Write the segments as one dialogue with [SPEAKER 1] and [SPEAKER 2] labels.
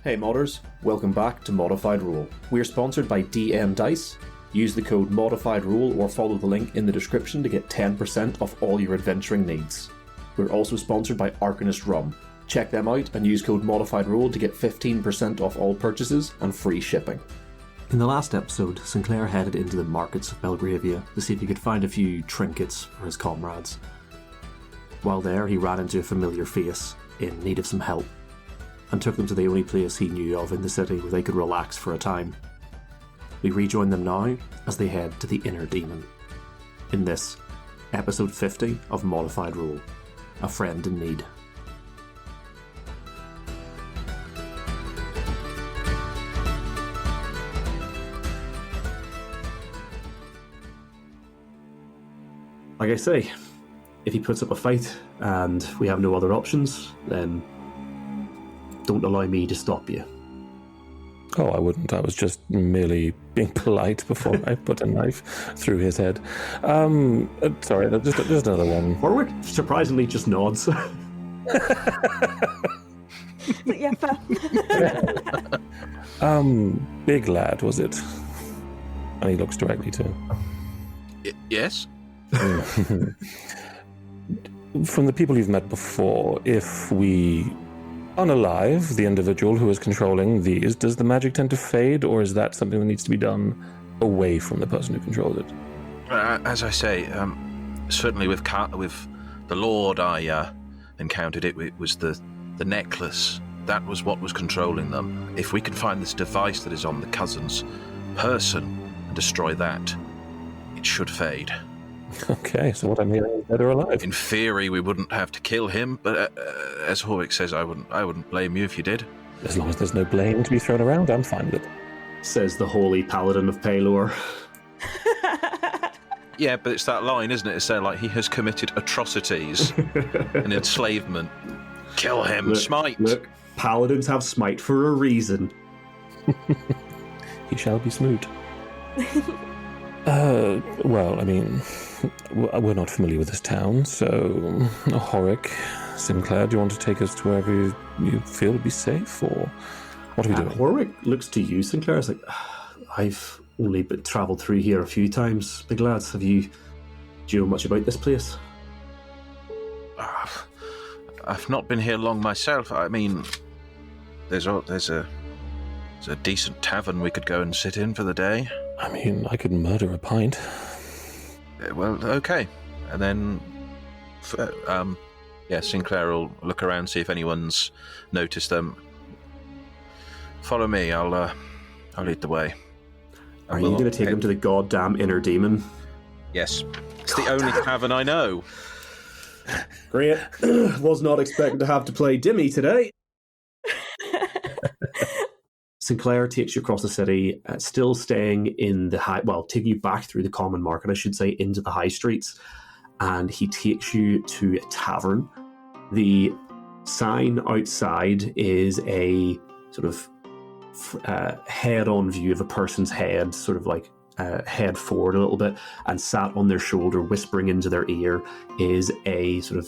[SPEAKER 1] Hey modders, welcome back to ModifedRoll. We are sponsored by DM Dice. Use the code ModifedRoll or follow the link in the description to get 10% off all your adventuring needs. We're also sponsored by Arcanist Rum. Check them out and use code ModifedRoll to get 15% off all purchases and free shipping. In the last episode, Sinclair headed into the markets of Belgravia to see if he could find a few trinkets for his comrades. While there, he ran into a familiar face in need of some help, and took them to the only place he knew of in the city where they could relax for a time. We rejoin them now as they head to the Inner Demon. In this, episode 50 of ModifedRoll, A Friend in Need. Like I say, if he puts up a fight and we have no other options, then don't allow me to stop you.
[SPEAKER 2] Oh, I wouldn't. I was just merely being polite before I put a knife through his head. Sorry, just another one.
[SPEAKER 1] Warwick surprisingly just nods.
[SPEAKER 3] Yeah, fair.
[SPEAKER 2] Big lad, was it? And he looks directly to
[SPEAKER 4] Yes?
[SPEAKER 2] From the people you've met before, if we unalive the individual who is controlling these, does the magic tend to fade, or is that something that needs to be done away from the person who controls it?
[SPEAKER 4] As I say, certainly with the Lord I encountered, it was the necklace. That was what was controlling them. If we can find this device that is on the cousin's person and destroy that, it should fade.
[SPEAKER 2] Okay, so what I'm hearing is dead or alive.
[SPEAKER 4] In theory, we wouldn't have to kill him, but as Horwick says, I wouldn't blame you if you did.
[SPEAKER 2] As long as there's no blame to be thrown around, I'm fine with it.
[SPEAKER 1] Says the holy paladin of Paylor.
[SPEAKER 4] Yeah, but it's that line, isn't it? It's saying, like, he has committed atrocities and enslavement. Kill him, smite!
[SPEAKER 1] Look, paladins have smite for a reason.
[SPEAKER 2] He shall be smoot. Well, I mean, we're not familiar with this town, so Horwick, Sinclair, do you want to take us to wherever you feel would be safe, or what are we doing?
[SPEAKER 1] Horwick looks to you, Sinclair. It's like, I've only travelled through here a few times, big lads. Do you know much about this place?
[SPEAKER 4] I've not been here long myself. I mean, there's a decent tavern we could go and sit in for the day.
[SPEAKER 2] I mean, I could murder a pint.
[SPEAKER 4] Well, okay. And then, Sinclair will look around, see if anyone's noticed them. Follow me. I'll lead the way.
[SPEAKER 1] Are you going to take them to the goddamn Inner Demon?
[SPEAKER 4] Yes. It's the only tavern I know.
[SPEAKER 1] Great. Was not expecting to have to play Dimmy today. Sinclair takes you across the city, still staying in the taking you back through the common market, I should say, into the high streets, and he takes you to a tavern. The sign outside is a sort of head-on view of a person's head, sort of like head forward a little bit, and sat on their shoulder, whispering into their ear, is a sort of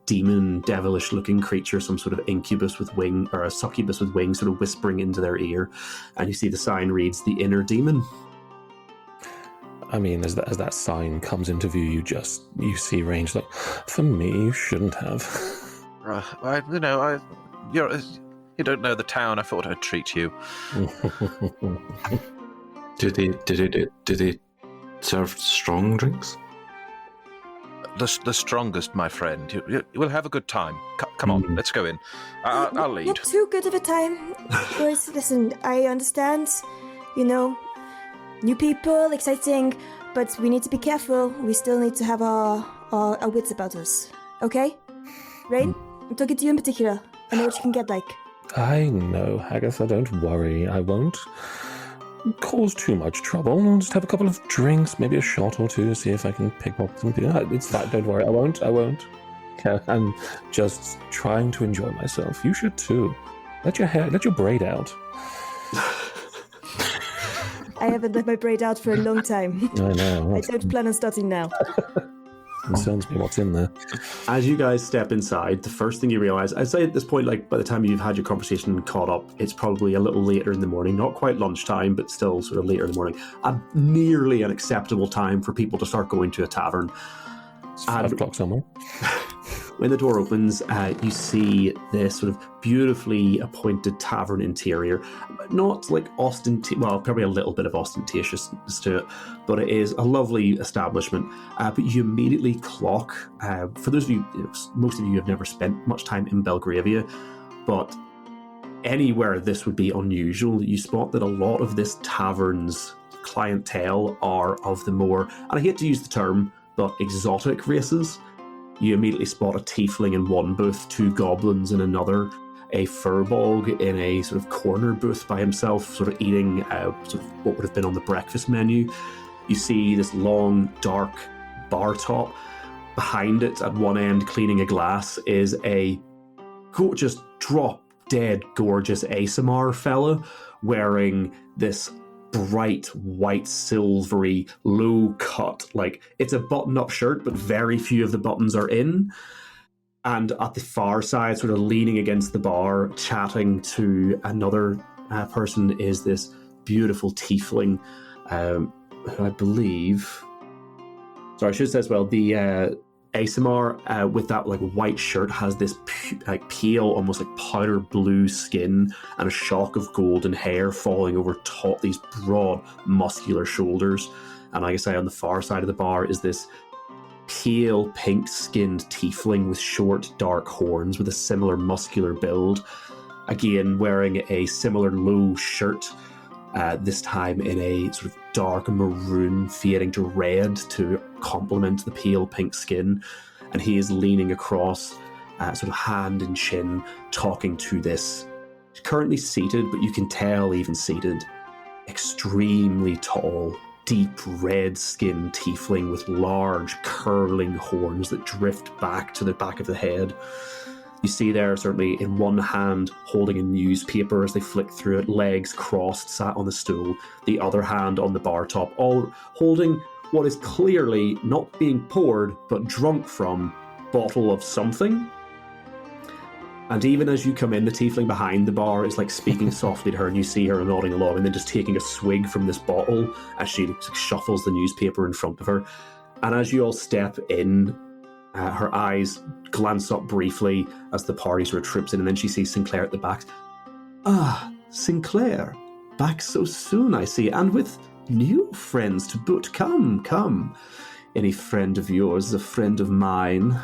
[SPEAKER 1] demon, devilish-looking creature, some sort of incubus with wing, or a succubus with wings, sort of whispering into their ear. And you see the sign reads, "The Inner Demon."
[SPEAKER 2] I mean, as that sign comes into view, you see range like, for me, you shouldn't have.
[SPEAKER 4] You don't know the town. I thought I'd treat you.
[SPEAKER 5] Did they serve strong drinks?
[SPEAKER 4] The strongest, my friend. You will have a good time. Come on, let's go in. I'll lead.
[SPEAKER 3] Not too good of a time. Boys, listen, I understand, new people, exciting, but we need to be careful. We still need to have our wits about us. Okay? Rain, I'm talking to you in particular. I know what you can get like.
[SPEAKER 2] I know, Hagatha, don't worry. I won't cause too much trouble. I'll just have a couple of drinks, maybe a shot or two, see if I can pick up some beer. It's fine, don't worry, I won't. I'm just trying to enjoy myself. You should too. Let your braid out.
[SPEAKER 3] I haven't let my braid out for a long time.
[SPEAKER 2] I know.
[SPEAKER 3] I don't plan on starting now.
[SPEAKER 2] Concerns me what's in there.
[SPEAKER 1] As you guys step inside, the first thing you realize, I'd say at this point, like by the time you've had your conversation and caught up, it's probably a little later in the morning, not quite lunchtime, but still sort of later in the morning. Nearly an acceptable time for people to start going to a tavern.
[SPEAKER 2] It's 5 o'clock somewhere.
[SPEAKER 1] When the door opens, you see this sort of beautifully appointed tavern interior. Not like well, probably a little bit of ostentatiousness to it, but it is a lovely establishment. But you immediately clock, for those of you, most of you have never spent much time in Belgravia, but anywhere this would be unusual, you spot that a lot of this tavern's clientele are of the more, and I hate to use the term, but exotic races. You immediately spot a tiefling in one booth, 2 goblins in another, a furbog in a sort of corner booth by himself, sort of eating sort of what would have been on the breakfast menu. You see this long, dark bar top. Behind it, at one end, cleaning a glass, is a gorgeous, drop-dead gorgeous ASMR fella wearing this bright white silvery low cut, like it's a button-up shirt but very few of the buttons are in, and at the far side, sort of leaning against the bar chatting to another person, is this beautiful tiefling who I believe, sorry I should say as well, the ASMR with that like white shirt has this pale, almost like powder blue skin and a shock of golden hair falling over top these broad muscular shoulders. And like I say, on the far side of the bar is this pale pink skinned tiefling with short dark horns with a similar muscular build, again wearing a similar low shirt, this time in a sort of dark maroon fading to red to complement the pale pink skin, and he is leaning across, sort of hand in chin, talking to this currently seated, but you can tell even seated, extremely tall, deep red skinned tiefling with large curling horns that drift back to the back of the head. You see there, certainly in one hand, holding a newspaper as they flick through it, legs crossed, sat on the stool, the other hand on the bar top, all holding what is clearly not being poured, but drunk from, bottle of something. And even as you come in, the tiefling behind the bar is like speaking softly to her, and you see her nodding along, and then just taking a swig from this bottle as she shuffles the newspaper in front of her. And as you all step in, her eyes glance up briefly as the party sort of trips in, and then she sees Sinclair at the back. Ah, Sinclair, back so soon, I see, and with new friends to boot. Come, come. Any friend of yours is a friend of mine.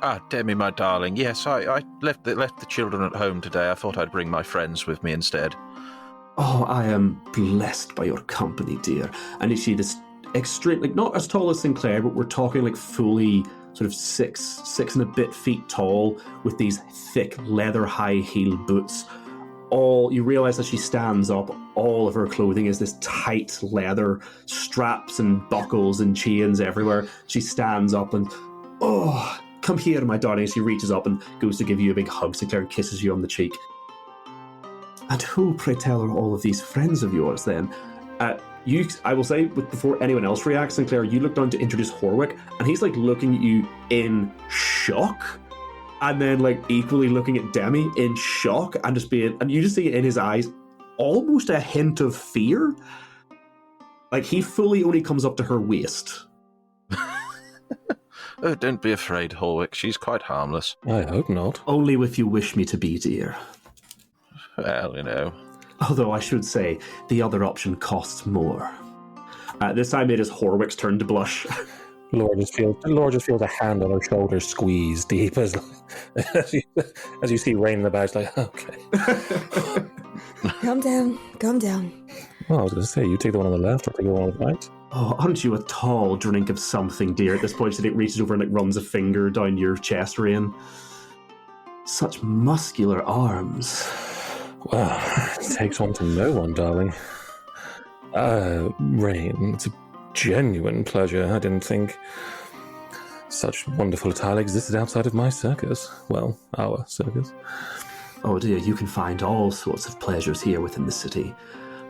[SPEAKER 4] Ah, Demi, my darling. Yes, I left the children at home today. I thought I'd bring my friends with me instead.
[SPEAKER 1] Oh, I am blessed by your company, dear. And you see this extreme, like not as tall as Sinclair, but we're talking like fully sort of six and a bit feet tall, with these thick leather high heel boots. All you realize as she stands up, all of her clothing is this tight leather, straps and buckles and chains everywhere. She stands up and, oh, come here, my darling. She reaches up and goes to give you a big hug, Sinclair, and kisses you on the cheek. And who, pray tell, are all of these friends of yours then? I will say, before anyone else reacts, Sinclair, you look down to introduce Horwick, and he's like looking at you in shock, and then like equally looking at Demi in shock, and you just see in his eyes almost a hint of fear. Like he fully only comes up to her waist.
[SPEAKER 4] Oh, don't be afraid, Horwick. She's quite harmless.
[SPEAKER 2] I hope not.
[SPEAKER 1] Only if you wish me to be, dear.
[SPEAKER 4] Well, you know.
[SPEAKER 1] Although I should say, the other option costs more. This time it is Horwick's turn to blush.
[SPEAKER 2] Laura just feels a hand on her shoulder squeeze deep as you see Rain in the back, like, okay.
[SPEAKER 3] Calm down, calm down.
[SPEAKER 2] Well, I was going to say, you take the one on the left, I'll take the one on the right.
[SPEAKER 1] Oh, aren't you a tall drink of something, dear? At this point, it reaches over and runs a finger down your chest, Rain. Such muscular arms.
[SPEAKER 2] Well, it takes one to know one, darling. Rain, it's a genuine pleasure. I didn't think such wonderful attire existed outside of my circus. Well, our circus.
[SPEAKER 1] Oh dear, you can find all sorts of pleasures here within the city.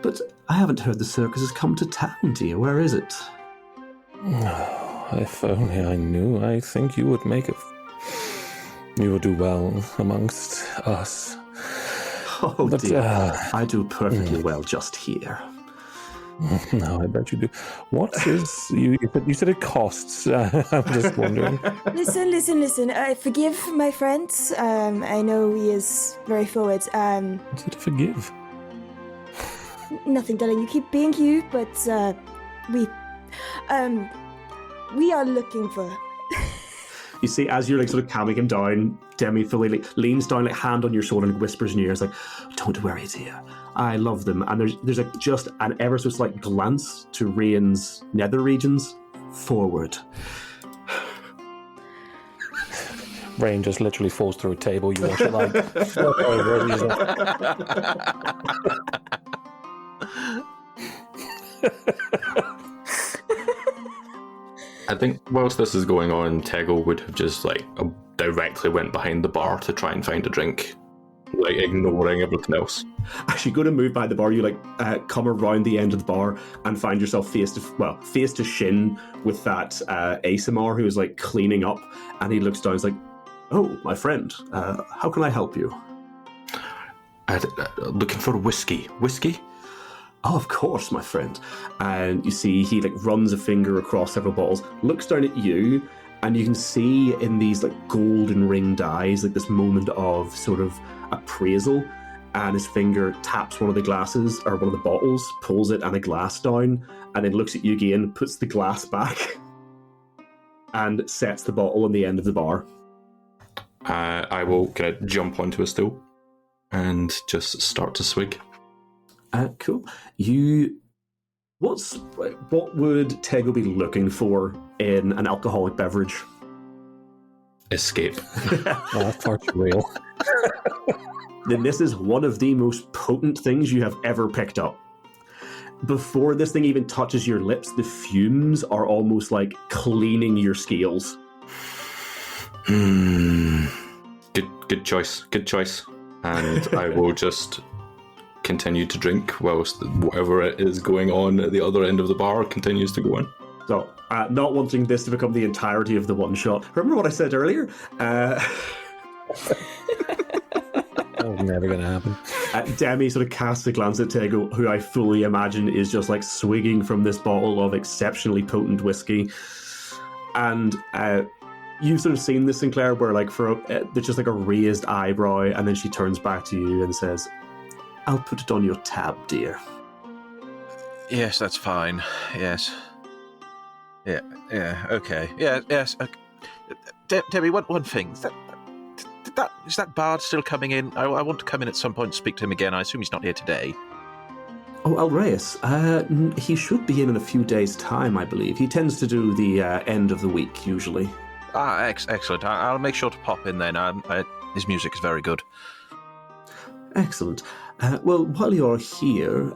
[SPEAKER 1] But I haven't heard the circus has come to town, dear. Where is it?
[SPEAKER 2] if only I knew. I think you would you would do well amongst us.
[SPEAKER 1] Oh,
[SPEAKER 2] But,
[SPEAKER 1] dear. I do perfectly well just here.
[SPEAKER 2] No, I bet you do. What is... You said it costs. I'm just wondering.
[SPEAKER 3] Listen. Forgive my friend. I know he is very forward.
[SPEAKER 2] What's it to forgive?
[SPEAKER 3] Nothing, darling. You keep being you, but we are looking for...
[SPEAKER 1] You see, as you're like sort of calming him down, Demi fully like, leans down, like hand on your shoulder, and whispers in your ear, like, "Don't worry, dear. I love them." And there's like just an ever so slight glance to Rain's nether regions forward.
[SPEAKER 2] Rain just literally falls through a table. You watch it like.
[SPEAKER 5] I think whilst this is going on, Tegel would have just like directly went behind the bar to try and find a drink, like ignoring everything else.
[SPEAKER 1] As you go to move by the bar, you like come around the end of the bar and find yourself face to shin with that ASMR who is like cleaning up, and he looks down. He's like, "Oh, my friend, how can I help you?"
[SPEAKER 5] Looking for whiskey. Whiskey?
[SPEAKER 1] "Oh, of course, my friend." And you see he like runs a finger across several bottles, looks down at you, and you can see in these like golden ringed eyes like this moment of sort of appraisal, and his finger taps one of the glasses or one of the bottles, pulls it and a glass down, and then looks at you again, puts the glass back, and sets the bottle on the end of the bar.
[SPEAKER 5] I will kind of jump onto a stool and just start to swig.
[SPEAKER 1] Cool. What would Tego be looking for in an alcoholic beverage?
[SPEAKER 5] Escape.
[SPEAKER 2] That's far too real.
[SPEAKER 1] Then this is one of the most potent things you have ever picked up. Before this thing even touches your lips, the fumes are almost like cleaning your scales.
[SPEAKER 5] Good choice. Good choice. And I will just continue to drink whilst whatever it is going on at the other end of the bar continues to go on.
[SPEAKER 1] So, not wanting this to become the entirety of the one shot. Remember what I said earlier?
[SPEAKER 2] That was never going to happen.
[SPEAKER 1] Demi sort of casts a glance at Tego, who I fully imagine is just like swigging from this bottle of exceptionally potent whiskey. And you've sort of seen this, Sinclair, where like there's just like a raised eyebrow, and then she turns back to you and says, "I'll put it on your tab, dear."
[SPEAKER 4] Yes, that's fine. Yes. Yeah. Okay. Yes. Okay. Debbie, one thing. Is that bard still coming in? I want to come in at some point and speak to him again. I assume he's not here today.
[SPEAKER 1] Oh, Alreus. He should be in a few days' time, I believe. He tends to do the end of the week, usually.
[SPEAKER 4] Excellent. I'll make sure to pop in then. His music is very good.
[SPEAKER 1] Excellent. Well, while you're here,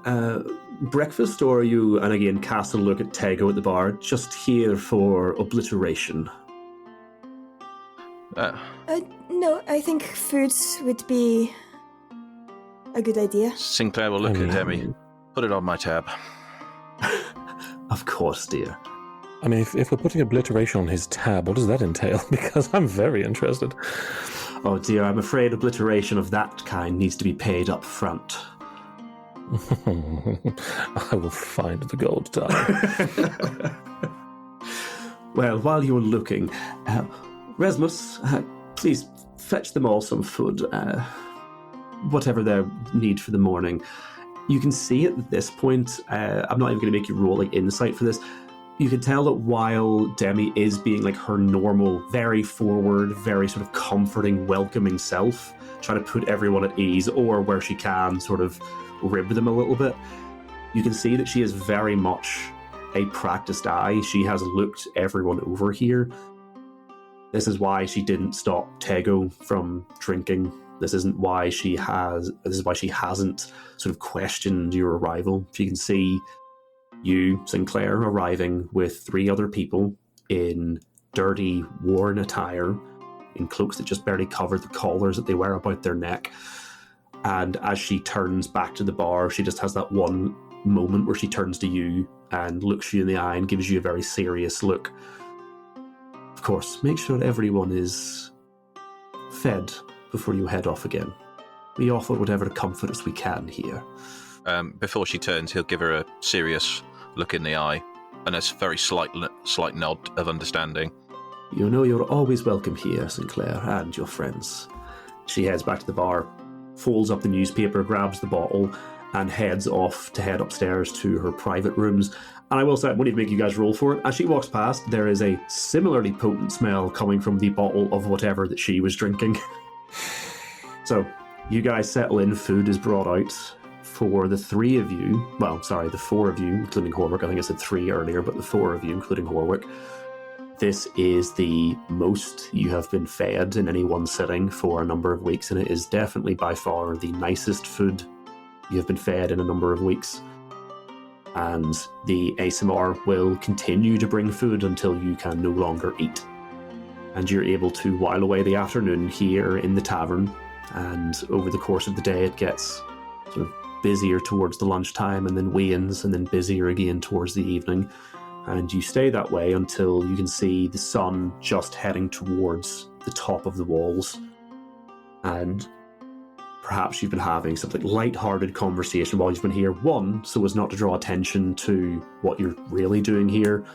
[SPEAKER 1] breakfast, or are you, and again, cast a look at Tego at the bar, just here for obliteration?
[SPEAKER 3] No, I think food would be a good idea.
[SPEAKER 4] Sinclair will look at Demi. Put it on my tab.
[SPEAKER 1] Of course, dear.
[SPEAKER 2] I mean, if we're putting obliteration on his tab, what does that entail? Because I'm very interested.
[SPEAKER 1] Oh dear, I'm afraid obliteration of that kind needs to be paid up front.
[SPEAKER 2] I will find the gold tar.
[SPEAKER 1] Well, while you're looking, Resmus, please fetch them all some food, whatever their need for the morning. You can see at this point, I'm not even going to make you roll like insight for this. You can tell that while Demi is being like her normal, very forward, very sort of comforting, welcoming self, trying to put everyone at ease, or where she can sort of rib them a little bit, you can see that she is very much a practiced eye. She has looked everyone over here. This is why she didn't stop Tego from drinking. This is why she hasn't sort of questioned your arrival. She can see you, Sinclair, arriving with 3 other people in dirty, worn attire, in cloaks that just barely cover the collars that they wear about their neck. And as she turns back to the bar, she just has that one moment where she turns to you and looks you in the eye and gives you a very serious look. Of course, make sure everyone is fed before you head off again. We offer whatever comforts we can here.
[SPEAKER 4] Before she turns, he'll give her a serious look in the eye and a very slight nod of understanding.
[SPEAKER 1] You know you're always welcome here, Sinclair, and your friends. She heads back to the bar, folds up the newspaper, grabs the bottle, and heads off to head upstairs to her private rooms. And I will say, I won't even make you guys roll for it. As she walks past, there is a similarly potent smell coming from the bottle of whatever that she was drinking. So, you guys settle in, food is brought out for the three of you. Well, sorry, the four of you, including Horwick. I think I said three earlier, but the four of you, including Horwick. This is the most you have been fed in any one sitting for a number of weeks, and it is definitely by far the nicest food you have been fed in a number of weeks. And the ASMR will continue to bring food until you can no longer eat. And you're able to while away the afternoon here in the tavern, and over the course of the day it gets sort of busier towards the lunchtime and then wanes and then busier again towards the evening. And you stay that way until you can see the sun just heading towards the top of the walls. And perhaps you've been having something light-hearted conversation while you've been here. One, so as not to draw attention to what you're really doing here,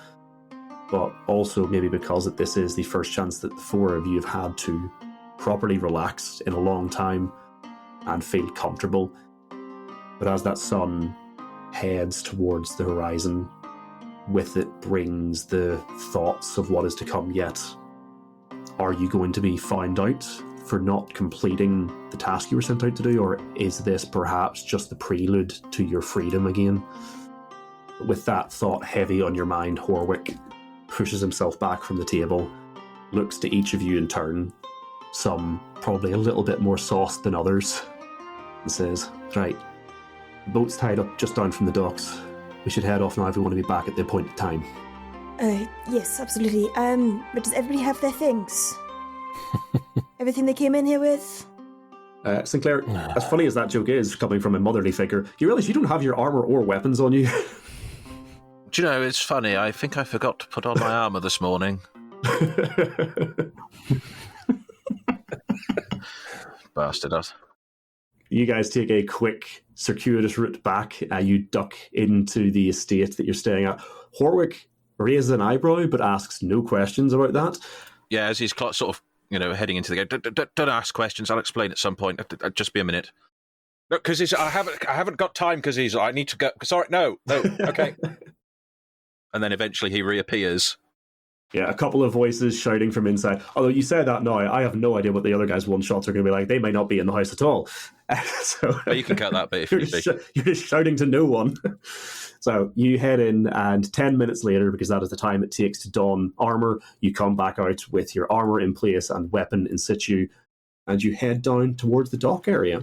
[SPEAKER 1] but also maybe because that this is the first chance that the four of you have had to properly relax in a long time and feel comfortable. But as that sun heads towards the horizon, with it brings the thoughts of what is to come yet. Are you going to be found out for not completing the task you were sent out to do, or is this perhaps just the prelude to your freedom again? With that thought heavy on your mind, Horwick pushes himself back from the table, looks to each of you in turn, some probably a little bit more sauced than others, and says, "Right, the boat's tied up just down from the docks. We should head off now if we want to be back at the appointed time."
[SPEAKER 3] Yes, absolutely. But does everybody have their things? Everything they came in here with?
[SPEAKER 1] Sinclair, as funny as that joke is, coming from a motherly figure, you realise you don't have your armour or weapons on you.
[SPEAKER 4] Do you know, it's funny, I think I forgot to put on my armour this morning. Bastard us.
[SPEAKER 1] You guys take a quick, circuitous route back. You duck into the estate that you're staying at. Horwick raises an eyebrow, but asks no questions about that.
[SPEAKER 4] Yeah, as he's sort of, heading into the gate. Don't ask questions. I'll explain at some point. Just be a minute. No, because I haven't got time. Because I need to go. Sorry, no, okay. And then eventually he reappears.
[SPEAKER 1] Yeah, a couple of voices shouting from inside. Although you say that now, I have no idea what the other guys' one-shots are going to be like. They may not be in the house at all. So
[SPEAKER 4] but you can cut that bit if you need.
[SPEAKER 1] You're just shouting to no one. So you head in, and 10 minutes later, because that is the time it takes to don armour, you come back out with your armour in place and weapon in situ, and you head down towards the dock area.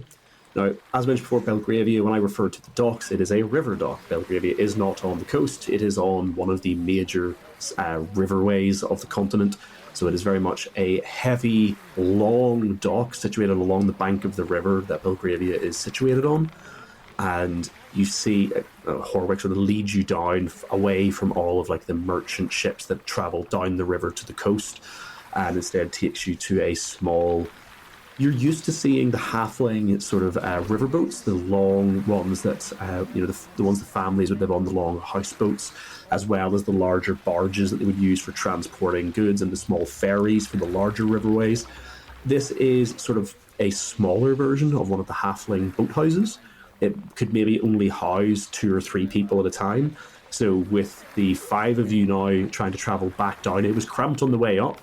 [SPEAKER 1] Now, as mentioned before, Belgravia, when I refer to the docks, it is a river dock. Belgravia is not on the coast. It is on one of the major riverways of the continent. So it is very much a heavy, long dock situated along the bank of the river that Belgravia is situated on. And you see Horwick sort of leads you down away from all of like the merchant ships that travel down the river to the coast, and instead takes you to a small... You're used to seeing the halfling sort of riverboats, the long ones that, the ones the families would live on, the long houseboats, as well as the larger barges that they would use for transporting goods, and the small ferries for the larger riverways. This is sort of a smaller version of one of the halfling boathouses. It could maybe only house 2 or 3 people at a time. So with the 5 of you now trying to travel back down, it was cramped on the way up.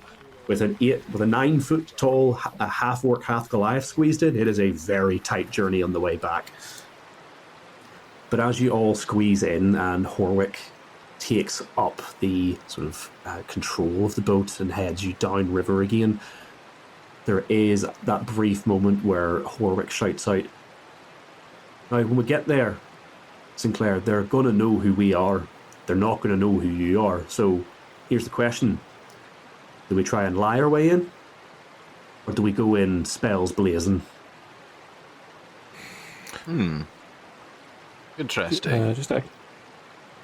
[SPEAKER 1] With a 9-foot tall half orc, half Goliath squeezed in, it is a very tight journey on the way back. But as you all squeeze in and Horwick takes up the sort of control of the boat and heads you downriver again, there is that brief moment where Horwick shouts out, "Now, when we get there, Sinclair, they're going to know who we are. They're not going to know who you are. So here's the question. Do we try and lie our way in? Or do we go in spells blazing?"
[SPEAKER 4] Interesting.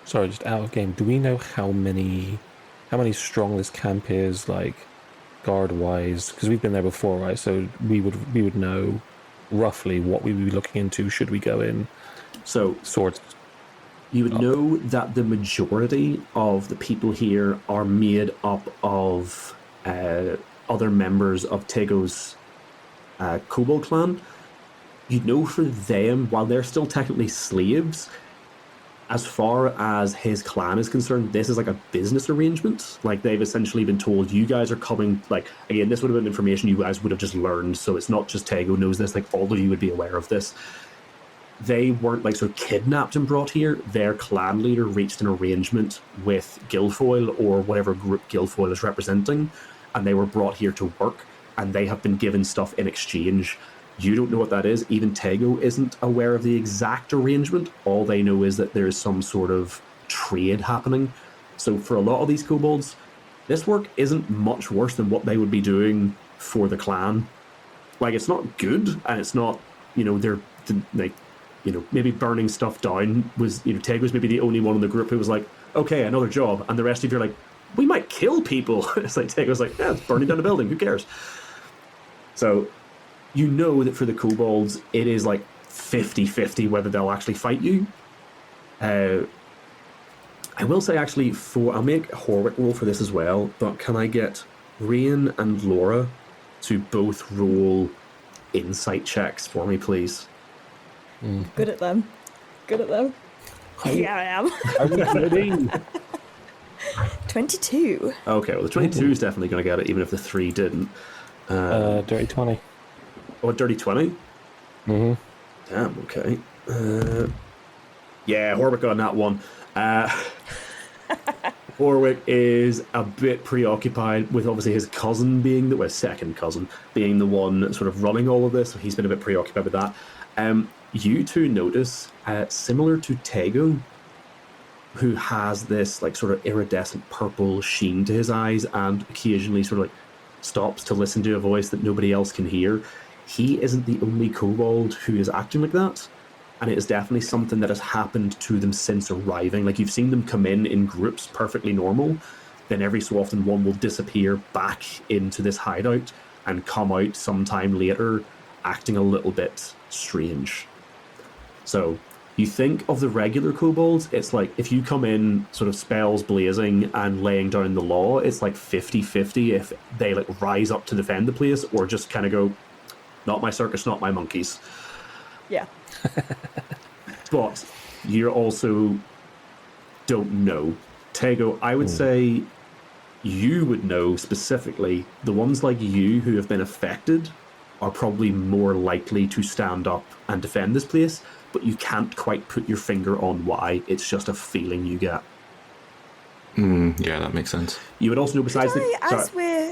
[SPEAKER 2] Just out of game, do we know how how many strong this camp is, like guard-wise? Because we've been there before, right? So we would know roughly what we would be looking into should we go in.
[SPEAKER 1] So
[SPEAKER 2] Sorts.
[SPEAKER 1] you would know that the majority of the people here are made up of other members of Tego's Kobold clan. You'd know for them, while they're still technically slaves, as far as his clan is concerned, this is like a business arrangement. Like, they've essentially been told, you guys are coming, like, again, this would have been information you guys would have just learned, so it's not just Tego knows this, like, all of you would be aware of this. They weren't, like, sort of kidnapped and brought here. Their clan leader reached an arrangement with Guilfoyle, or whatever group Guilfoyle is representing, and they were brought here to work, and they have been given stuff in exchange. You don't know what that is. Even Tego isn't aware of the exact arrangement. All they know is that there is some sort of trade happening. So for a lot of these kobolds, this work isn't much worse than what they would be doing for the clan. Like, it's not good, and it's not, you know, they're like, you know, maybe burning stuff down was, you know, Tego's maybe the only one in the group who was like, okay, another job. And the rest of you are like, we might kill people. It's like, Tego's like, yeah, it's burning down a building, who cares? So you know that for the kobolds, it is like 50-50 whether they'll actually fight you. I will say, actually, I'll make a Horwick roll for this as well, but can I get Rain and Laura to both roll insight checks for me, please?
[SPEAKER 6] Good at them. Good at them. Yeah, I am.
[SPEAKER 2] Are we ready?
[SPEAKER 3] 22.
[SPEAKER 1] Okay, well, the 22 is definitely going to get it, even if the 3 didn't.
[SPEAKER 2] Dirty 20.
[SPEAKER 1] Oh, a dirty 20?
[SPEAKER 2] Mm-hmm.
[SPEAKER 1] Damn, okay. Yeah, Horwick got on that one. Horwick is a bit preoccupied with, obviously, his cousin being the second cousin being the one sort of running all of this. So he's been a bit preoccupied with that. You two notice, similar to Tego, who has this like sort of iridescent purple sheen to his eyes and occasionally sort of like stops to listen to a voice that nobody else can hear. He isn't the only kobold who is acting like that, and it is definitely something that has happened to them since arriving. Like, you've seen them come in groups perfectly normal, then every so often one will disappear back into this hideout and come out sometime later acting a little bit strange. So you think of the regular kobolds, it's like if you come in sort of spells blazing and laying down the law, it's like 50-50 if they like rise up to defend the place or just kind of go, not my circus, not my monkeys.
[SPEAKER 6] Yeah.
[SPEAKER 1] But you also don't know. Tego, I would say you would know specifically the ones like you who have been affected are probably more likely to stand up and defend this place, but you can't quite put your finger on why. It's just a feeling you get.
[SPEAKER 5] Yeah, that makes sense.
[SPEAKER 1] You would also know, besides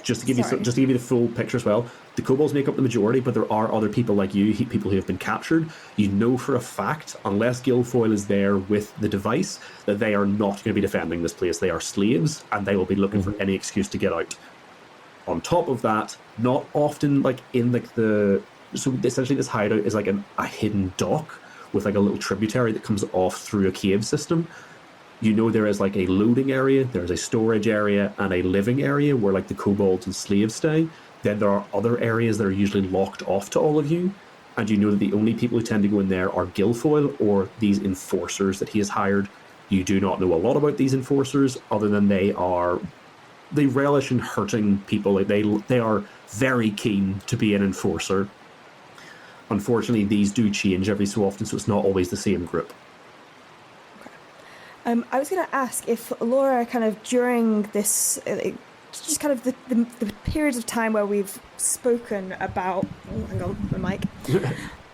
[SPEAKER 1] just to give you the full picture as well, the kobolds make up the majority, but there are other people like you, people who have been captured. You know for a fact, unless Guilfoyle is there with the device, that they are not going to be defending this place. They are slaves, and they will be looking for any excuse to get out. On top of that, not often like in like so essentially this hideout is like a hidden dock with like a little tributary that comes off through a cave system. You know there is like a loading area, there's a storage area, and a living area where like the kobolds and slaves stay. Then there are other areas that are usually locked off to all of you, and you know that the only people who tend to go in there are Guilfoyle or these enforcers that he has hired. You do not know a lot about these enforcers, other than they relish in hurting people. Like they are very keen to be an enforcer. Unfortunately, these do change every so often, so it's not always the same group.
[SPEAKER 3] I was going to ask if Laura, kind of during this, just kind of the periods of time where we've spoken about, hang on, my mic,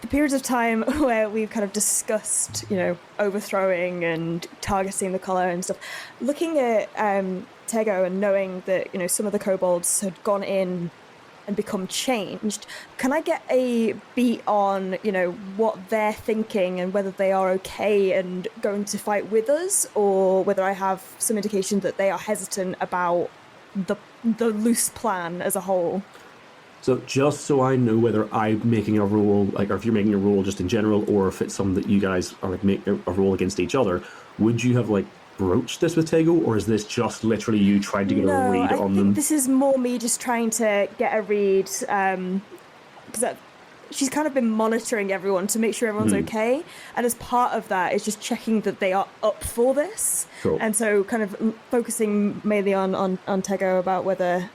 [SPEAKER 3] the periods of time where we've kind of discussed, you know, overthrowing and targeting the collar and stuff, looking at Tego and knowing that, you know, some of the kobolds had gone in and become changed, can I get a beat on, you know, what they're thinking and whether they are okay and going to fight with us, or whether I have some indication that they are hesitant about the loose plan as a whole?
[SPEAKER 1] So just so I know whether I'm making a roll, like, or if you're making a roll just in general, or if it's something that you guys are like making a roll against each other, would you have like broached this with Tego, or is this just literally you trying to get a read on them?
[SPEAKER 6] This is more me just trying to get a read, because she's kind of been monitoring everyone to make sure everyone's okay, and as part of that is just checking that they are up for this.
[SPEAKER 1] Cool.
[SPEAKER 6] And so kind of focusing mainly on Tego about whether,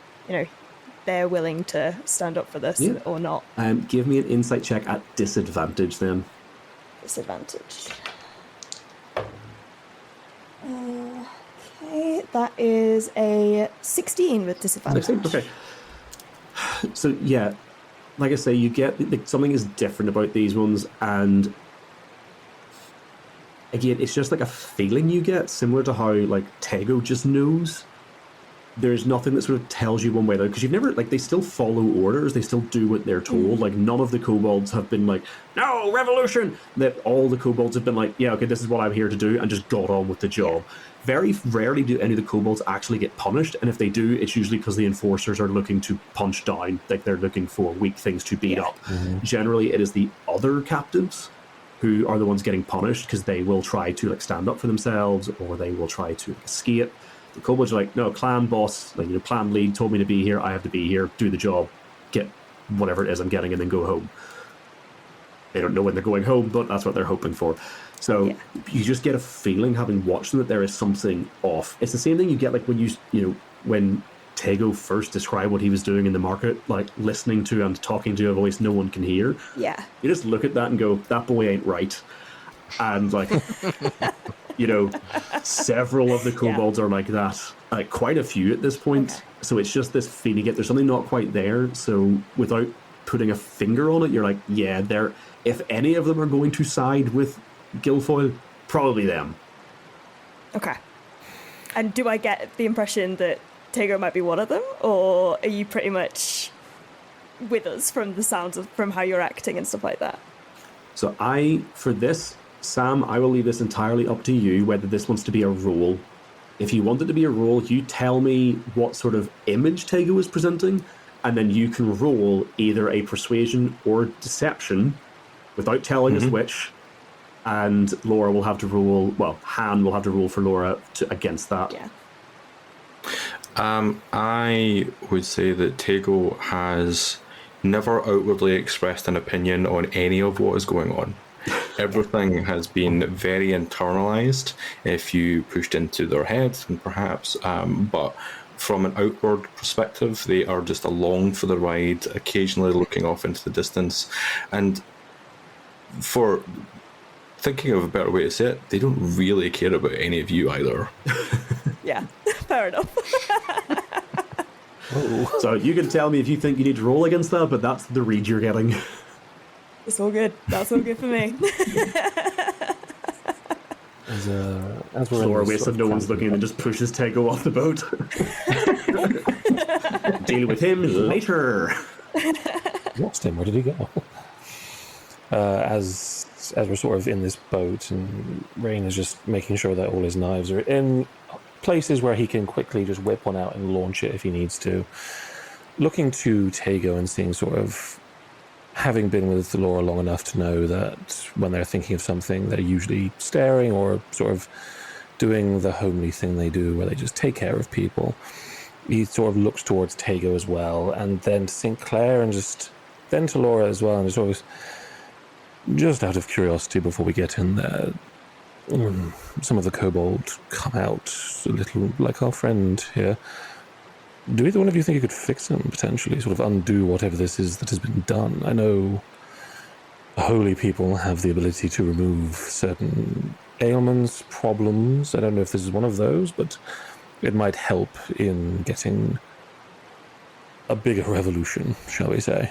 [SPEAKER 6] they're willing to stand up for this or not.
[SPEAKER 1] Give me an insight check at disadvantage then.
[SPEAKER 6] Disadvantage. Okay, that is a 16 with disadvantage.
[SPEAKER 1] Okay. So yeah, like I say, you get something is different about these ones, and again, it's just like a feeling you get, similar to how like Tego just knows. There's nothing that sort of tells you one way or the other, because you've never, like, they still follow orders, they still do what they're told. Like, none of the kobolds have been like, no, revolution! That all the kobolds have been like, yeah, okay, this is what I'm here to do, and just got on with the job. Very rarely do any of the kobolds actually get punished, and if they do, it's usually because the enforcers are looking to punch down, like they're looking for weak things to beat up. Generally, it is the other captives who are the ones getting punished, because they will try to, like, stand up for themselves, or they will try to escape. The kobolds are like, no, clan boss, like, clan lead told me to be here, I have to be here, do the job, get whatever it is I'm getting, and then go home. They don't know when they're going home, but that's what they're hoping for. So you just get a feeling, having watched them, that there is something off. It's the same thing you get, like, when when Tego first described what he was doing in the market, like, listening to and talking to a voice no one can hear.
[SPEAKER 6] Yeah.
[SPEAKER 1] You just look at that and go, that boy ain't right. And, like... several of the kobolds are like that. Quite a few at this point. Okay. So it's just this feeling there's something not quite there. So without putting a finger on it, you're like, yeah, if any of them are going to side with Guilfoyle, probably them. Okay.
[SPEAKER 6] And do I get the impression that Tego might be one of them, or are you pretty much with us from the sounds of from how you're acting and stuff like that?
[SPEAKER 1] So for this, Sam, I will leave this entirely up to you, whether this wants to be a roll. If you want it to be a roll, you tell me what sort of image Tego is presenting, and then you can roll either a persuasion or deception without telling us which, and Laura will have to roll, Han will have to roll for Laura against that.
[SPEAKER 6] Yeah.
[SPEAKER 5] I would say that Tego has never outwardly expressed an opinion on any of what is going on. Everything has been very internalized if you pushed into their heads, perhaps, but from an outward perspective, they are just along for the ride, occasionally looking off into the distance. And for thinking of a better way to say it, they don't really care about any of you either.
[SPEAKER 6] Yeah, fair enough.
[SPEAKER 1] So you can tell me if you think you need to roll against that, but that's the read you're getting.
[SPEAKER 6] It's all good. That's all good for me.
[SPEAKER 2] As we're
[SPEAKER 1] Laura waits and no one's looking and just pushes Tego off the boat. Deal with him later.
[SPEAKER 2] Lost him. Where did he go? As we're sort of in this boat, and Rain is just making sure that all his knives are in places where he can quickly just whip one out and launch it if he needs to. Looking to Tego and seeing sort of, having been with Laura long enough to know that when they're thinking of something, they're usually staring or sort of doing the homely thing they do where they just take care of people. He sort of looks towards Tego as well, and then to Sinclair, and then to Laura as well, and just out of curiosity before we get in there, some of the kobold come out a little like our friend here. Do either one of you think you could fix him, potentially, sort of undo whatever this is that has been done? I know holy people have the ability to remove certain ailments, problems. I don't know if this is one of those, but it might help in getting a bigger revolution, shall we say.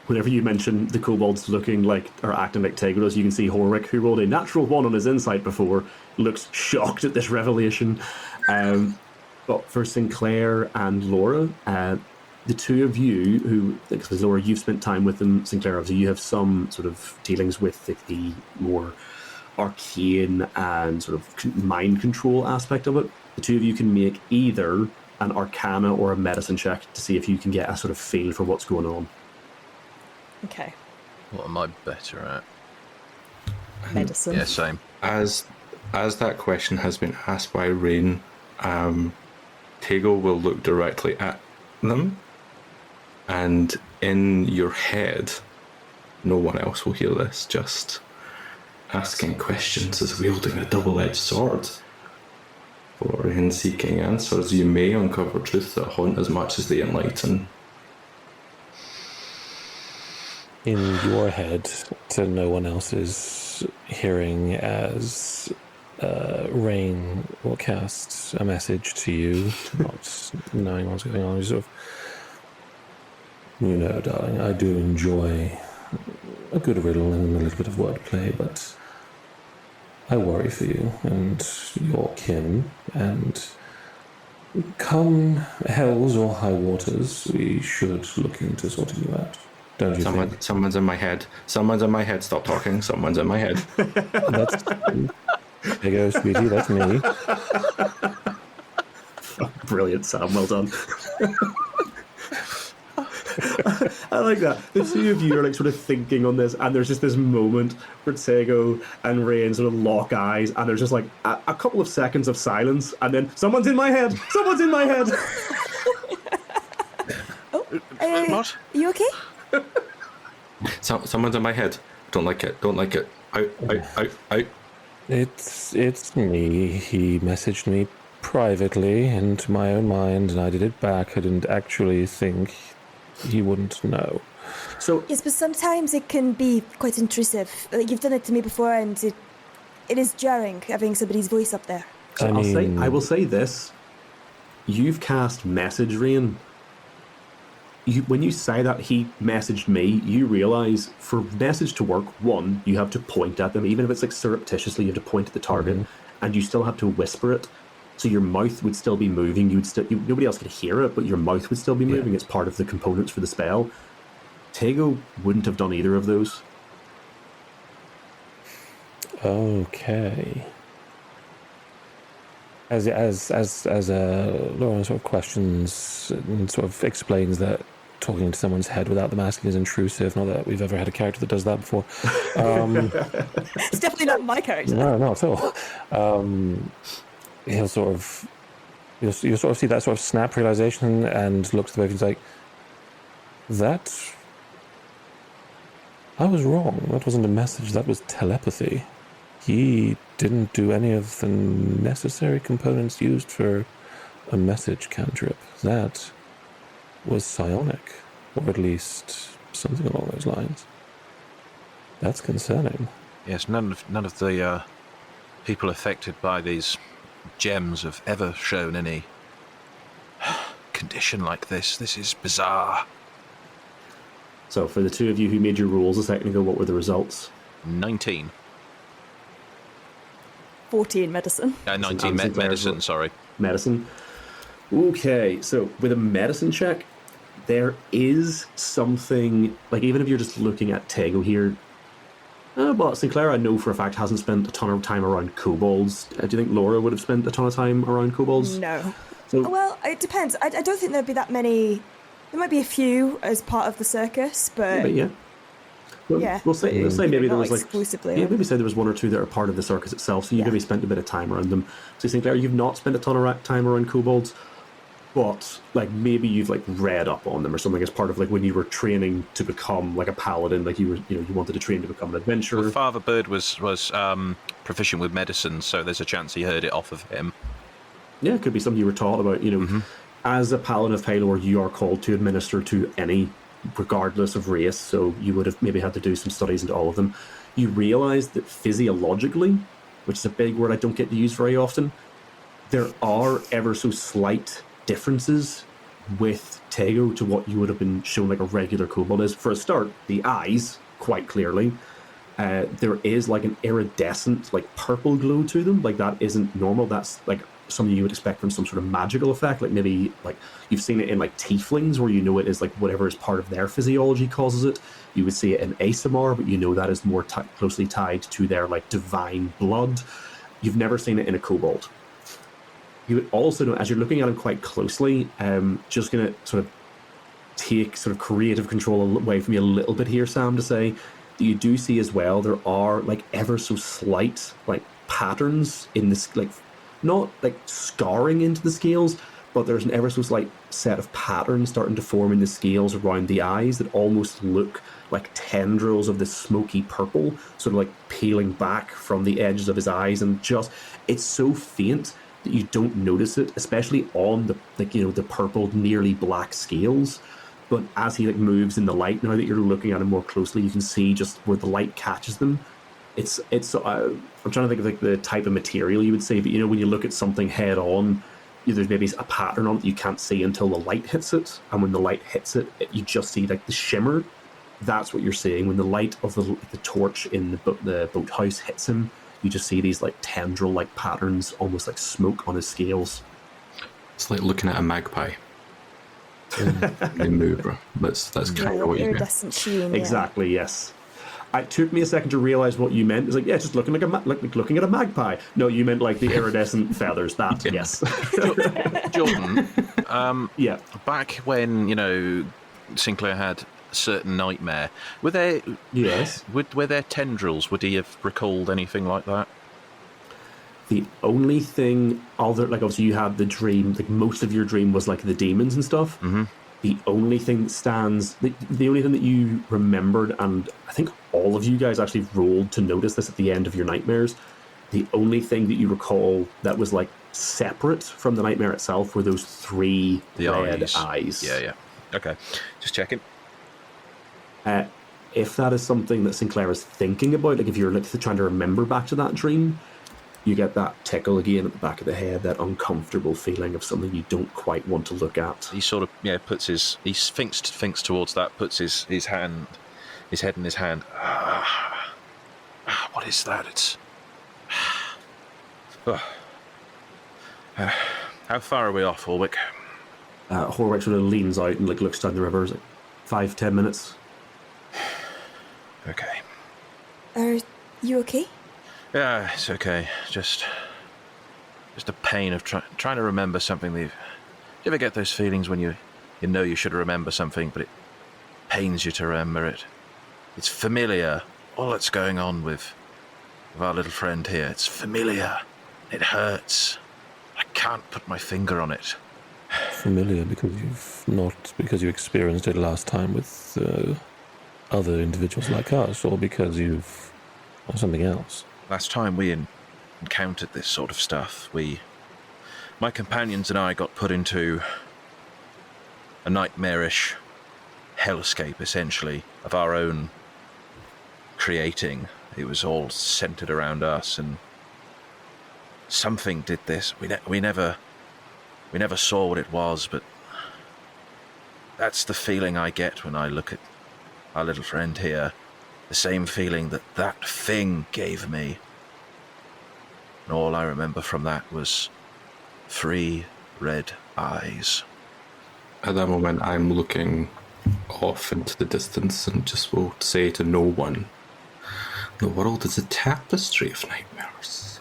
[SPEAKER 1] Whenever you mention the kobolds looking like, or acting like Tegoros, you can see Horwick, who rolled a natural 1 on his insight before, looks shocked at this revelation. But for Sinclair and Laura, the two of you who, because Laura, you've spent time with them, Sinclair, obviously you have some sort of dealings with the more arcane and sort of mind control aspect of it. The two of you can make either an Arcana or a Medicine check to see if you can get a sort of feel for what's going on.
[SPEAKER 6] Okay.
[SPEAKER 4] What am I better at?
[SPEAKER 6] Medicine.
[SPEAKER 4] Yeah, same.
[SPEAKER 5] As as that question has been asked by Rain, Tego will look directly at them, and in your head, no one else will hear this, just asking questions is wielding a double-edged sword. For in seeking answers, you may uncover truths that haunt as much as they enlighten.
[SPEAKER 2] In your head, to no one else's hearing, as Rain will cast a message to you, not knowing what's going on. Sort of, you know, darling, I do enjoy a good riddle and a little bit of wordplay, but I worry for you and your kin, and come hells or high waters, we should look into sorting you out. Don't you think?
[SPEAKER 5] Someone's in my head. Someone's in my head. Stop talking. Someone's in my head.
[SPEAKER 2] That's there you go, sweetie. That's me.
[SPEAKER 1] Brilliant, Sam. Well done. I like that. The two of you are like sort of thinking on this, and there's just this moment where Tego and Rain sort of lock eyes, and there's just like a couple of seconds of silence, and then someone's in my head. Someone's in my head.
[SPEAKER 4] What?
[SPEAKER 3] You okay?
[SPEAKER 5] Someone's in my head. Don't like it. Don't like it. Out.
[SPEAKER 2] It's me. He messaged me privately into my own mind, and I did it back. I didn't actually think he wouldn't know.
[SPEAKER 1] So
[SPEAKER 3] Yes, but sometimes it can be quite intrusive. You've done it to me before, and it is jarring having somebody's voice up there.
[SPEAKER 1] So I will say this. You've cast Message Rain. When you say that he messaged me, you realise for message to work, one, you have to point at them, even if it's like surreptitiously, you have to point at the target, and you still have to whisper it. So your mouth would still be moving. Nobody else could hear it, but your mouth would still be moving. It's part of the components for the spell. Tego wouldn't have done either of those.
[SPEAKER 2] Okay. As Lauren sort of questions and sort of explains that talking to someone's head without them asking is intrusive. Not that we've ever had a character that does that before.
[SPEAKER 6] It's definitely not my character.
[SPEAKER 2] No, not at all. You'll sort of see that sort of snap realization and looks at the book and is like, that... I was wrong. That wasn't a message. That was telepathy. He didn't do any of the necessary components used for a message cantrip. That was psionic, or at least something along those lines. That's concerning.
[SPEAKER 4] Yes, none of the people affected by these gems have ever shown any condition like this. This is bizarre.
[SPEAKER 1] So for the two of you who made your rolls a second ago, what were the results?
[SPEAKER 4] 19.
[SPEAKER 6] 14 medicine.
[SPEAKER 4] 19 medicine, sorry.
[SPEAKER 1] Medicine. Okay, so with a medicine check, there is something, like even if you're just looking at Tego here, but Sinclair I know for a fact hasn't spent a ton of time around kobolds. Do you think Laura would have spent a ton of time around kobolds?
[SPEAKER 6] No.
[SPEAKER 1] So,
[SPEAKER 6] Well, it depends. I don't think there'd be that many. There might be a few as part of the circus, but
[SPEAKER 1] yeah. Well,
[SPEAKER 6] yeah.
[SPEAKER 1] We'll say maybe there
[SPEAKER 6] not
[SPEAKER 1] was like
[SPEAKER 6] exclusively.
[SPEAKER 1] maybe say there was one or two that are part of the circus itself. So you maybe spent a bit of time around them. So Sinclair, you've not spent a ton of time around kobolds, but like maybe you've like read up on them or something as part of like when you were training to become like a paladin, like you wanted to train to become an adventurer.
[SPEAKER 4] Well, Father Bird was proficient with medicine, so there's a chance he heard it off of him.
[SPEAKER 1] Yeah, it could be something you were taught about. As a paladin of Palor, you are called to administer to any, regardless of race. So you would have maybe had to do some studies into all of them. You realise that physiologically, which is a big word I don't get to use very often, there are ever so slight differences with Tego to what you would have been shown like a regular kobold is. For a start, the eyes, quite clearly. There is like an iridescent, like purple glow to them. Like that isn't normal. That's like something you would expect from some sort of magical effect. Like maybe like you've seen it in like tieflings where you know it is like whatever is part of their physiology causes it. You would see it in ASMR, but you know that is more closely tied to their like divine blood. You've never seen it in a kobold. You would also know, as you're looking at him quite closely, just going to sort of take sort of creative control away from you a little bit here, Sam, to say that you do see as well there are like ever so slight like patterns in this, like, not like scarring into the scales, but there's an ever so slight set of patterns starting to form in the scales around the eyes that almost look like tendrils of this smoky purple, sort of like peeling back from the edges of his eyes, and just, it's so faint that you don't notice it, especially on the, like, you know, the purple, nearly black scales. But as he like moves in the light, now that you're looking at him more closely, you can see just where the light catches them. It's I'm trying to think of like the type of material you would say, but you know, when you look at something head on, there's maybe a pattern on it you can't see until the light hits it, and when the light hits it, you just see like the shimmer. That's what you're seeing when the light of the torch in the boathouse hits him. You just see these like tendril-like patterns, almost like smoke on his scales.
[SPEAKER 5] It's like looking at a magpie. They move, bro. That's kind of what you get.
[SPEAKER 6] Iridescent sheen.
[SPEAKER 1] Exactly. Yes. It took me a second to realize what you meant. It's like, yeah, just looking like looking at a magpie. No, you meant like the iridescent feathers. That, yes.
[SPEAKER 4] Jordan.
[SPEAKER 1] Yeah.
[SPEAKER 4] Back when, you know, Sinclair had a certain nightmare, were there?
[SPEAKER 1] Yes.
[SPEAKER 4] Were there tendrils? Would he have recalled anything like that?
[SPEAKER 1] The only thing other, like, obviously you had the dream, like most of your dream was like the demons and stuff.
[SPEAKER 4] Mm-hmm.
[SPEAKER 1] The only thing that stands, the only thing that you remembered, and I think all of you guys actually rolled to notice this at the end of your nightmares, the only thing that you recall that was like separate from the nightmare itself were those three red eyes.
[SPEAKER 4] Yeah. Okay, just checking.
[SPEAKER 1] If that is something that Sinclair is thinking about, like if you're like trying to remember back to that dream, you get that tickle again at the back of the head, that uncomfortable feeling of something you don't quite want to look at.
[SPEAKER 4] He sort of, he thinks towards that, puts his head in his hand. What is that? It's... how far are we off, Horwick?
[SPEAKER 1] Horwick sort of leans out and like looks down the river. It's like 5-10 minutes.
[SPEAKER 4] Okay.
[SPEAKER 3] Are you okay?
[SPEAKER 4] Yeah, it's okay. Just a pain of trying to remember something. Do you ever get those feelings when you know you should remember something, but it pains you to remember it? It's familiar. All that's going on with our little friend here, it's familiar. It hurts. I can't put my finger on it.
[SPEAKER 2] Familiar because you experienced it last time with other individuals like us, or because or something else.
[SPEAKER 4] Last time we encountered this sort of stuff, my companions and I got put into a nightmarish hellscape, essentially, of our own creating. It was all centered around us, and something did this. We never saw what it was, but that's the feeling I get when I look at our little friend here. The same feeling that thing gave me. And all I remember from that was 3 red eyes.
[SPEAKER 5] At that moment, I'm looking off into the distance and just will say to no one, the world is a tapestry of nightmares,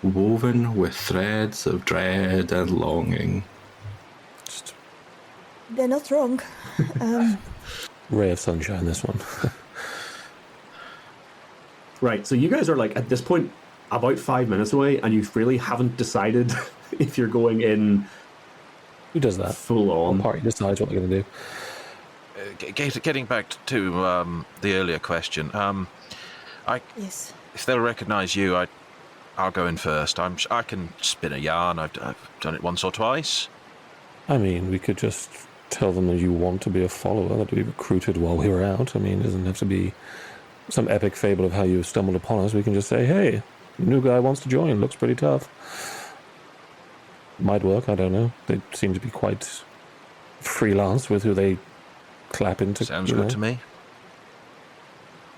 [SPEAKER 5] woven with threads of dread and longing.
[SPEAKER 3] They're not wrong.
[SPEAKER 2] Ray of sunshine, this one.
[SPEAKER 1] Right, so you guys are like, at this point, about 5 minutes away, and you really haven't decided if you're going in.
[SPEAKER 2] Who does that?
[SPEAKER 1] Full on.
[SPEAKER 2] The party decides what they're going to do.
[SPEAKER 4] Getting back to the earlier question,
[SPEAKER 3] Yes.
[SPEAKER 4] if they'll recognise you, I'll go in first. I can spin a yarn. I've done it once or twice.
[SPEAKER 2] I mean, we could just tell them that you want to be a follower, that we recruited while we were out. I mean, it doesn't have to be some epic fable of how you stumbled upon us. We can just say, hey, new guy wants to join, looks pretty tough. Might work, I don't know. They seem to be quite freelance with who they clap into.
[SPEAKER 4] Sounds good to me.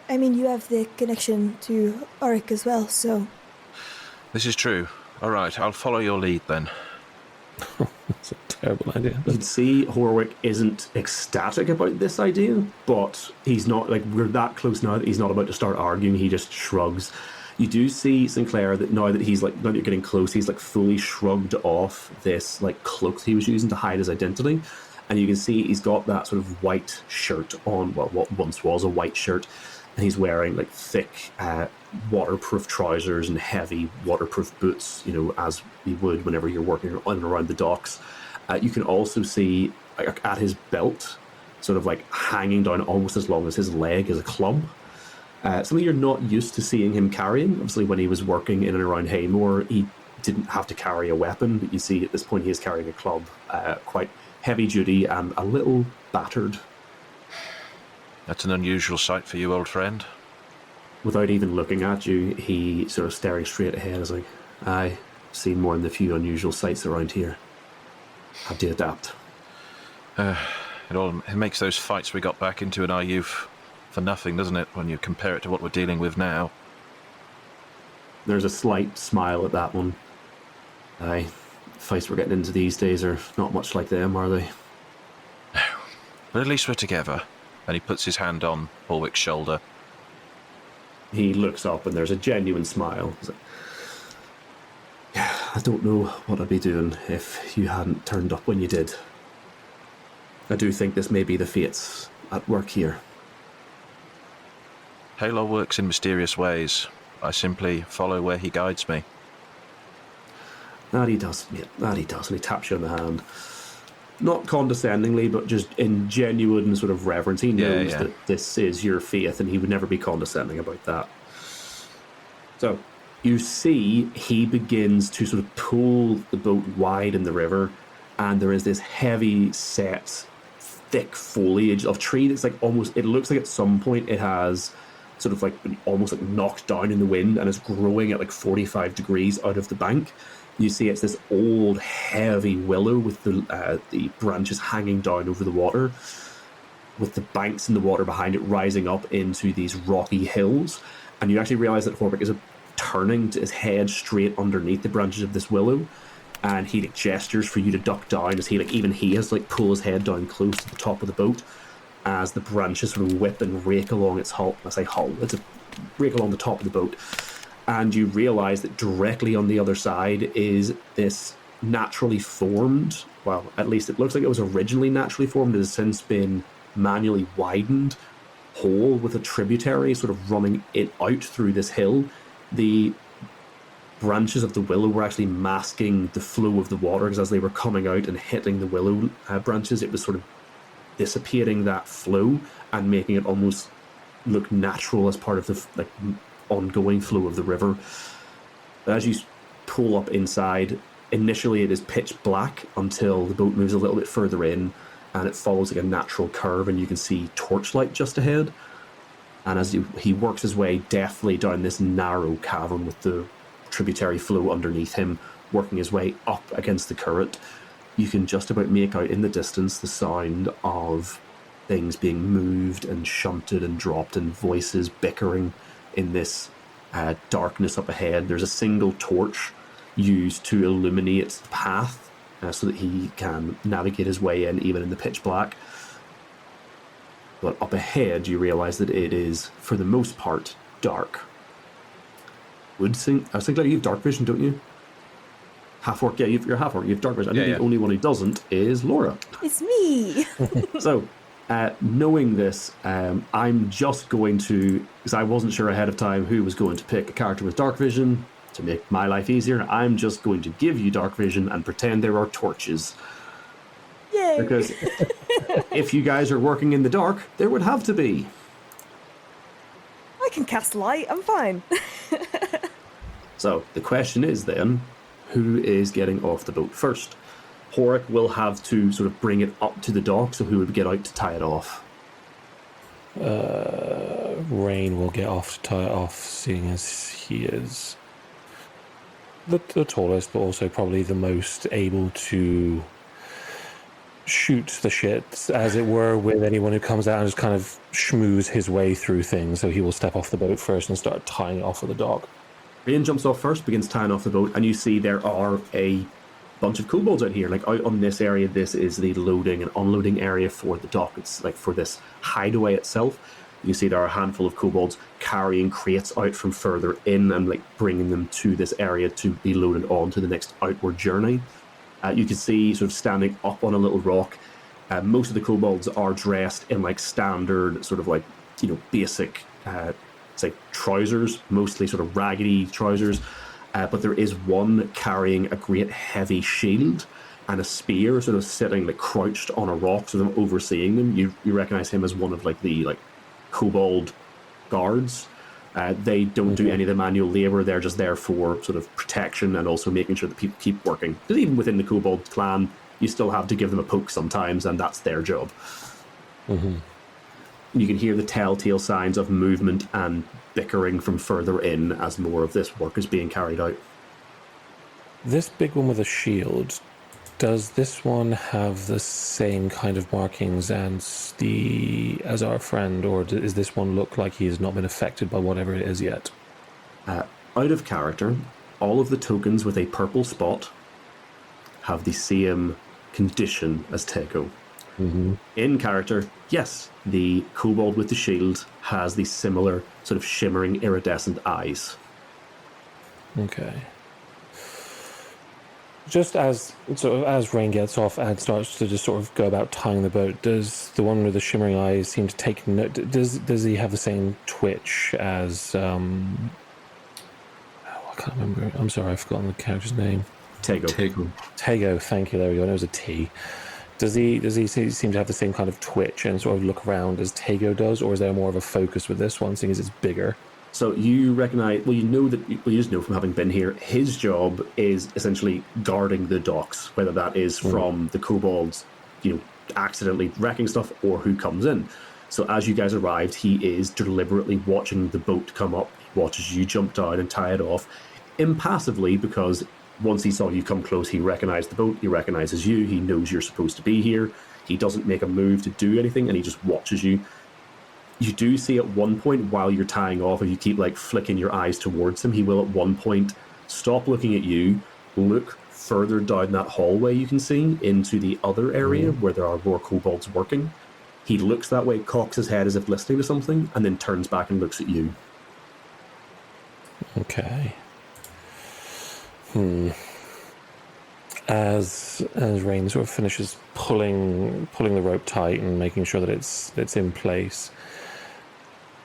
[SPEAKER 3] I mean, you have the connection to Auric as well, so...
[SPEAKER 4] This is true. All right, I'll follow your lead then.
[SPEAKER 2] That's a terrible idea.
[SPEAKER 1] You can see Horwick isn't ecstatic about this idea, but he's not, like, we're that close now that he's not about to start arguing. He just shrugs. You do see Sinclair that now that you're getting close, he's like fully shrugged off this like cloak he was using to hide his identity. And you can see he's got that sort of white shirt on, well, what once was a white shirt. and he's wearing like thick waterproof trousers and heavy waterproof boots, as you would whenever you're working on and around the docks. You can also see at his belt, sort of like hanging down almost as long as his leg, is a club. Something you're not used to seeing him carrying. Obviously, when he was working in and around Haymore, he didn't have to carry a weapon, but you see at this point he is carrying a club, quite heavy duty and a little battered.
[SPEAKER 4] That's an unusual sight for you, old friend.
[SPEAKER 1] Without even looking at you, he sort of staring straight ahead is like, I've seen more than a few unusual sights around here. Had to adapt.
[SPEAKER 4] It makes those fights we got back into in our youth for nothing, doesn't it, when you compare it to what we're dealing with now?
[SPEAKER 1] There's a slight smile at that one. Aye, fights we're getting into these days are not much like them, are they?
[SPEAKER 4] No, but at least we're together. And he puts his hand on Horwick's shoulder.
[SPEAKER 1] He looks up and there's a genuine smile. He's like, yeah, I don't know what I'd be doing if you hadn't turned up when you did. I do think this may be the fates at work here.
[SPEAKER 4] Halor works in mysterious ways. I simply follow where he guides me.
[SPEAKER 1] That he does, yeah, that he does. And he taps you on the hand. Not condescendingly, but just in genuine sort of reverence. He knows that this is your faith and he would never be condescending about that. So, you see he begins to sort of pull the boat wide in the river, and there is this heavy set, thick foliage of tree that's like almost, it looks like at some point it has sort of like been almost like knocked down in the wind and is growing at like 45 degrees out of the bank. You see it's this old, heavy willow with the branches hanging down over the water, with the banks in the water behind it rising up into these rocky hills. And you actually realise that Horwick is turning to his head straight underneath the branches of this willow, and he like gestures for you to duck down as he has to pull his head down close to the top of the boat as the branches sort of whip and rake along its hull. I say hull, it's a rake along the top of the boat. And you realise that directly on the other side is this naturally formed, well, at least it looks like it was originally naturally formed, it has since been manually widened hole with a tributary sort of running it out through this hill. The branches of the willow were actually masking the flow of the water, because as they were coming out and hitting the willow branches, it was sort of dissipating that flow and making it almost look natural as part of the ongoing flow of the river. But as you pull up inside, initially it is pitch black until the boat moves a little bit further in and it follows like a natural curve, and you can see torchlight just ahead. And as he works his way deftly down this narrow cavern with the tributary flow underneath him, working his way up against the current, you can just about make out in the distance the sound of things being moved and shunted and dropped, and voices bickering in this darkness up ahead. There's a single torch used to illuminate the path so that he can navigate his way in even in the pitch black. But up ahead you realise that it is, for the most part, dark. Sinclair, you have dark vision, don't you? Half-orc, yeah, you're half-orc, you have dark vision. I think the only one who doesn't is Laura.
[SPEAKER 6] It's me!
[SPEAKER 1] So, knowing this, I'm just going to, because I wasn't sure ahead of time who was going to pick a character with dark vision to make my life easier, I'm just going to give you dark vision and pretend there are torches.
[SPEAKER 6] Yay!
[SPEAKER 1] Because if you guys are working in the dark, there would have to be.
[SPEAKER 6] I can cast light, I'm fine.
[SPEAKER 1] So the question is then, who is getting off the boat first? Horwick will have to sort of bring it up to the dock, so who would get out to tie it off?
[SPEAKER 2] Rain will get off to tie it off, seeing as he is the tallest, but also probably the most able to shoot the shit, as it were, with anyone who comes out and just kind of schmooze his way through things. So he will step off the boat first and start tying it off with the dock.
[SPEAKER 1] Rain jumps off first, begins tying off the boat, and you see there are a bunch of kobolds out here. Like out on this area, this is the loading and unloading area for the dock. It's like for this hideaway itself. You see there are a handful of kobolds carrying crates out from further in and like bringing them to this area to be loaded on to the next outward journey. You can see sort of standing up on a little rock. Most of the kobolds are dressed in like standard sort of like basic, say, trousers, mostly sort of raggedy trousers. But there is one carrying a great heavy shield and a spear, sort of sitting like crouched on a rock, so them overseeing them. You recognize him as one of like the kobold guards. They don't do any of the manual labor. They're just there for sort of protection and also making sure that people keep working. Because even within the kobold clan, you still have to give them a poke sometimes, and that's their job. Mm-hmm. You can hear the telltale signs of movement and bickering from further in as more of this work is being carried out.
[SPEAKER 2] This big one with a shield, does this one have the same kind of markings as our friend, or does this one look like he has not been affected by whatever it is yet?
[SPEAKER 1] Out of character, all of the tokens with a purple spot have the same condition as Teiko. Mm-hmm. In character, yes, the kobold with the shield has these similar sort of shimmering iridescent eyes.
[SPEAKER 2] Okay. Just as Rain gets off and starts to just sort of go about tying the boat, does the one with the shimmering eyes seem to take note? Does he have the same twitch as I can't remember. I'm sorry, I've forgotten the character's name. Tego. Thank you. There we go. It was a T. Does he seem to have the same kind of twitch and sort of look around as Tego does, or is there more of a focus with this one, seeing as it's bigger?
[SPEAKER 1] So you recognize, you just know from having been here, his job is essentially guarding the docks, whether that is from the kobolds, accidentally wrecking stuff, or who comes in. So as you guys arrived, he is deliberately watching the boat come up, watches you jump down and tie it off, impassively, because once he saw you come close, he recognized the boat, he recognizes you, he knows you're supposed to be here, he doesn't make a move to do anything, and he just watches you. You do see at one point while you're tying off, if you keep flicking your eyes towards him, he will at one point stop looking at you, look further down that hallway you can see into the other area where there are more kobolds working. He looks that way, cocks his head as if listening to something, and then turns back and looks at you.
[SPEAKER 2] Okay. As Rain sort of finishes pulling the rope tight and making sure that it's in place,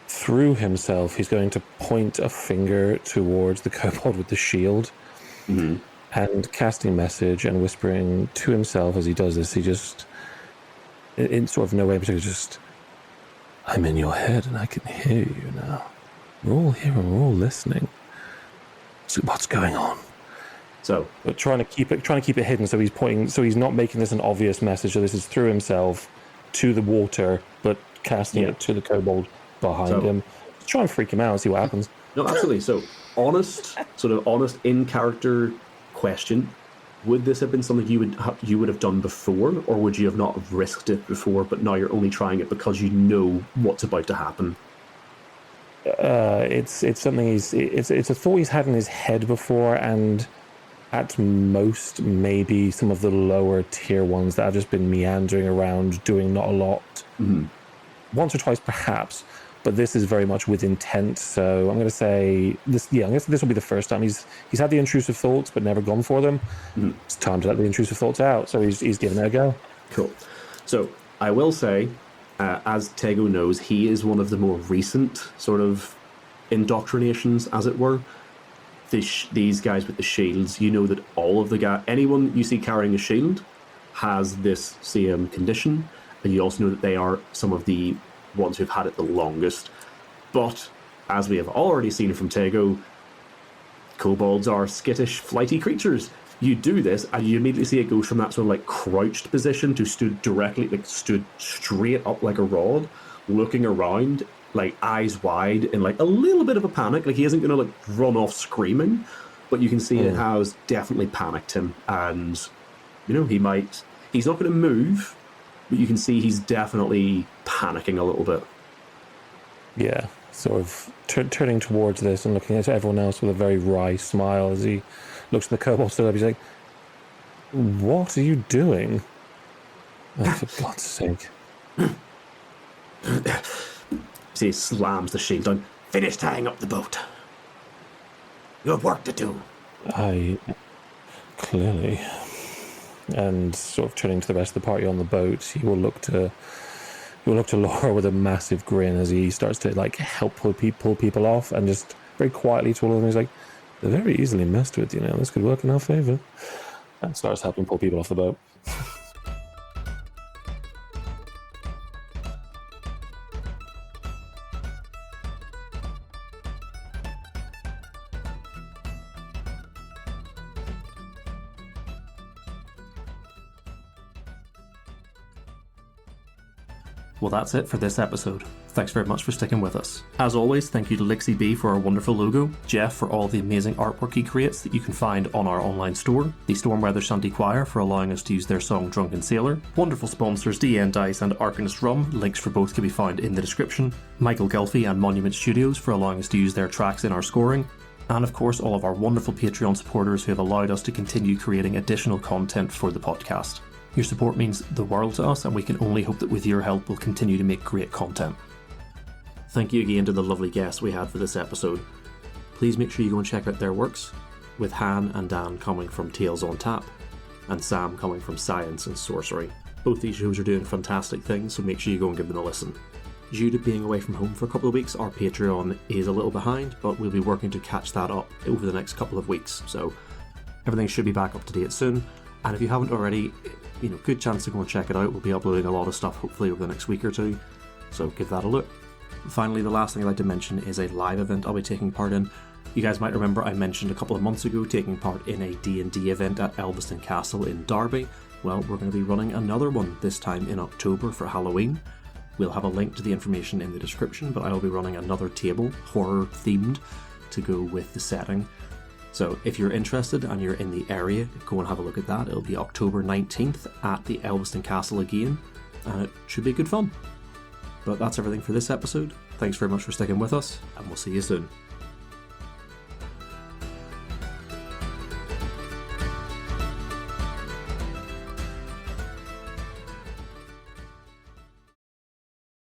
[SPEAKER 2] through himself, he's going to point a finger towards the kobold with the shield, and casting message and whispering to himself as he does this. He just, in sort of no way in particular, just, I'm in your head and I can hear you now. We're all here and we're all listening. So what's going on?
[SPEAKER 1] So,
[SPEAKER 2] but trying to keep it hidden, so he's pointing, so he's not making this an obvious message. So this is through himself to the water, but casting it to the kobold behind him. Try and freak him out and see what happens.
[SPEAKER 1] No, absolutely. So, honest in character question: would this have been something you would have done before, or would you have not risked it before? But now you're only trying it because you know what's about to happen.
[SPEAKER 2] It's something it's a thought he's had in his head before, and at most maybe some of the lower tier ones that have just been meandering around doing not a lot. Once or twice perhaps, but this is very much with intent. So I'm going to say this. Yeah, I guess this will be the first time he's had the intrusive thoughts but never gone for them. It's time to let the intrusive thoughts out. So he's giving it a go.
[SPEAKER 1] Cool. So I will say, as Tego knows, he is one of the more recent sort of indoctrinations, as it were. These guys with the shields, you know that all of anyone you see carrying a shield has this same condition, and you also know that they are some of the ones who've had it the longest. But as we have already seen from Tego, kobolds are skittish, flighty creatures. You do this, and you immediately see it goes from that sort of crouched position to stood straight up like a rod, looking around, eyes wide, in a little bit of a panic. He isn't going to run off screaming, but you can see it has definitely panicked him, and he's not going to move, but you can see he's definitely panicking a little bit.
[SPEAKER 2] Yeah, sort of turning towards this and looking at everyone else with a very wry smile as he looks at the kobold still up. He's like, what are you doing? Oh, for God's sake.
[SPEAKER 1] See, he slams the shield down. Finish tying up the boat. You have work to do.
[SPEAKER 2] Clearly. And sort of turning to the rest of the party on the boat, he will look to You'll look to Laura with a massive grin as he starts to like help pull people off, and just very quietly to all of them, he's like, "They're very easily messed with, you know. This could work in our favor." And starts helping pull people off the boat.
[SPEAKER 1] Well, that's it for this episode. Thanks very much for sticking with us. As always, thank you to Lixie B for our wonderful logo, Jeff for all the amazing artwork he creates that you can find on our online store, the Stormweather Shanty Choir for allowing us to use their song Drunken Sailor, wonderful sponsors DN Dice and Arcanist Rum, links for both can be found in the description, Michael Gelfie and Monument Studios for allowing us to use their tracks in our scoring, and of course all of our wonderful Patreon supporters who have allowed us to continue creating additional content for the podcast. Your support means the world to us, and we can only hope that with your help we'll continue to make great content. Thank you again to the lovely guests we had for this episode. Please make sure you go and check out their works, with Han and Dan coming from Tales on Tap, and Sam coming from Science and Sorcery. Both these shows are doing fantastic things, so make sure you go and give them a listen. Due to being away from home for a couple of weeks, our Patreon is a little behind, but we'll be working to catch that up over the next couple of weeks, so everything should be back up to date soon. And if you haven't already, good chance to go and check it out. We'll be uploading a lot of stuff hopefully over the next week or two, so give that a look. Finally, the last thing I'd like to mention is a live event I'll be taking part in. You guys might remember I mentioned a couple of months ago taking part in a D&D event at Elveston Castle in Derby. Well, we're going to be running another one this time in October for Halloween. We'll have a link to the information in the description, but I will be running another table, horror themed, to go with the setting. So if you're interested and you're in the area, go and have a look at that. It'll be October 19th at the Elveston Castle again, and it should be good fun. But that's everything for this episode. Thanks very much for sticking with us, and we'll see you soon.